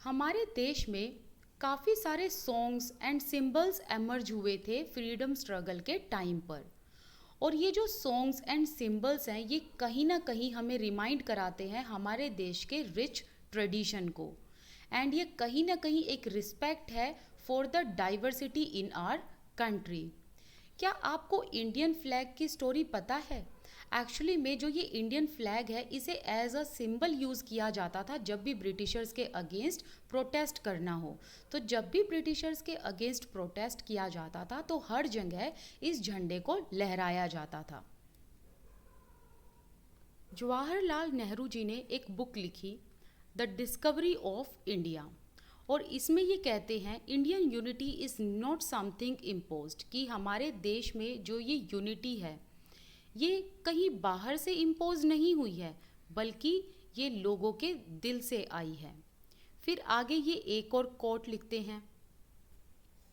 S1: हमारे देश में काफ़ी सारे सॉन्ग्स एंड सिंबल्स एमर्ज हुए थे फ्रीडम स्ट्रगल के टाइम पर। और ये जो सॉन्ग्स एंड सिंबल्स हैं ये कहीं ना कहीं हमें रिमाइंड कराते हैं हमारे देश के रिच ट्रेडिशन को। एंड ये कहीं ना कहीं एक रिस्पेक्ट है for the diversity in our country. क्या आपको इंडियन फ्लैग की स्टोरी पता है? एक्चुअली में जो ये इंडियन फ्लैग है इसे एज अ सिंबल यूज़ किया जाता था जब भी ब्रिटिशर्स के अगेंस्ट प्रोटेस्ट करना हो। तो जब भी ब्रिटिशर्स के अगेंस्ट प्रोटेस्ट किया जाता था तो हर जगह इस झंडे को लहराया जाता था। जवाहरलाल नेहरू जी ने एक बुक लिखी, द डिस्कवरी ऑफ इंडिया, और इसमें ये कहते हैं Indian unity is not something imposed, कि हमारे देश में जो ये यूनिटी है ये कहीं बाहर से इम्पोज नहीं हुई है, बल्कि ये लोगों के दिल से आई है। फिर आगे ये एक और कोट लिखते हैं,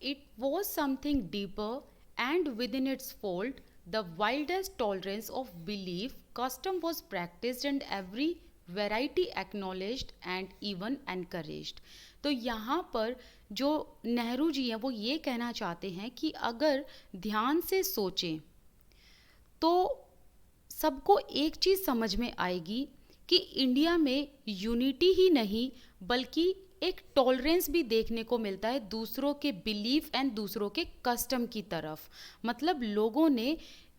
S1: it was something deeper and with in its fold the wildest tolerance of belief custom was practised and every variety acknowledged and even encouraged. तो यहाँ पर जो नेहरू जी हैं वो ये कहना चाहते हैं कि अगर ध्यान से सोचें तो सबको एक चीज़ समझ में आएगी कि इंडिया में यूनिटी ही नहीं बल्कि एक टॉलरेंस भी देखने को मिलता है दूसरों के बिलीफ एंड दूसरों के कस्टम की तरफ। मतलब लोगों ने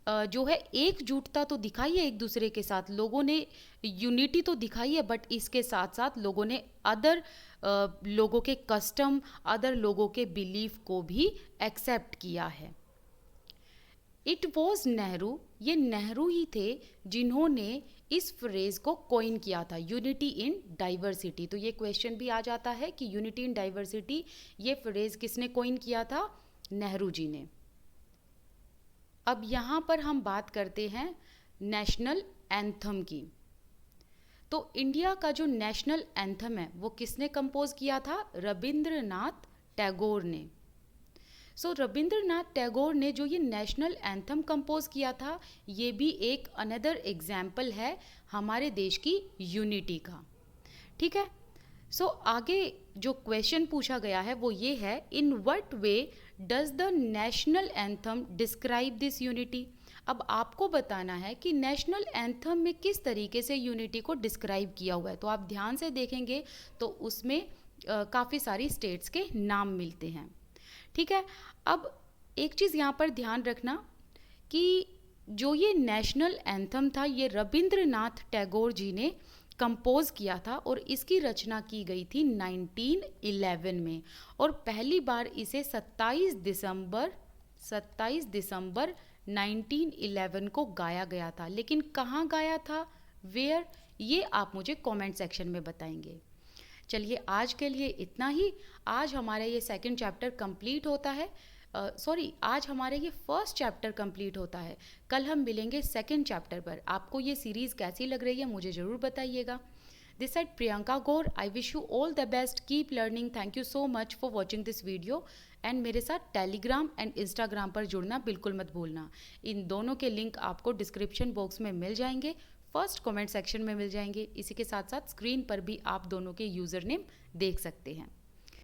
S1: जो है एकजुटता तो दिखाई है एक दूसरे के साथ, लोगों ने यूनिटी तो दिखाई है, बट इसके साथ साथ लोगों ने अदर लोगों के कस्टम, अदर लोगों के बिलीफ को भी एक्सेप्ट किया है। इट वॉज नेहरू, ये नेहरू ही थे जिन्होंने इस फ्रेज़ को कॉइन किया था, यूनिटी इन डाइवर्सिटी। तो ये क्वेश्चन भी आ जाता है कि यूनिटी इन डाइवर्सिटी ये फ्रेज़ किसने कॉइन किया था? नेहरू जी ने। अब यहाँ पर हम बात करते हैं नेशनल एंथम की। तो इंडिया का जो नेशनल एंथम है वो किसने कंपोज किया था? रविंद्रनाथ टैगोर ने। सो रविंद्रनाथ टैगोर ने जो ये नेशनल एंथम कंपोज किया था ये भी एक अनदर एग्जाम्पल है हमारे देश की यूनिटी का। ठीक है, सो आगे जो क्वेश्चन पूछा गया है वो ये है, in what way does the national anthem describe this unity. अब आपको बताना है कि नेशनल एंथम में किस तरीके से यूनिटी को डिस्क्राइब किया हुआ है। तो आप ध्यान से देखेंगे तो उसमें काफ़ी सारी स्टेट्स के नाम मिलते हैं। ठीक है, अब एक चीज़ यहाँ पर ध्यान रखना कि जो ये नेशनल एंथम था ये रविंद्रनाथ टैगोर जी ने कंपोज किया था और इसकी रचना की गई थी 1911 में, और पहली बार इसे 27 दिसंबर 1911 को गाया गया था। लेकिन कहाँ गाया था, वेयर, ये आप मुझे कमेंट सेक्शन में बताएंगे। चलिए आज के लिए इतना ही। आज हमारा ये सेकंड चैप्टर कंप्लीट होता है, आज हमारा ये फर्स्ट चैप्टर कंप्लीट होता है। कल हम मिलेंगे सेकंड चैप्टर पर। आपको ये सीरीज़ कैसी लग रही है मुझे ज़रूर बताइएगा। This side Priyanka Gaur, I wish you all the best, keep learning. Thank you so much for watching this video and मेरे साथ टेलीग्राम एंड इंस्टाग्राम पर जुड़ना बिल्कुल मत भूलना। इन दोनों के लिंक आपको डिस्क्रिप्शन बॉक्स में मिल जाएंगे। फर्स्ट कमेंट सेक्शन में मिल जाएंगे। इसी के साथ साथ स्क्रीन पर भी आप दोनों के यूज़र नेम देख सकते हैं।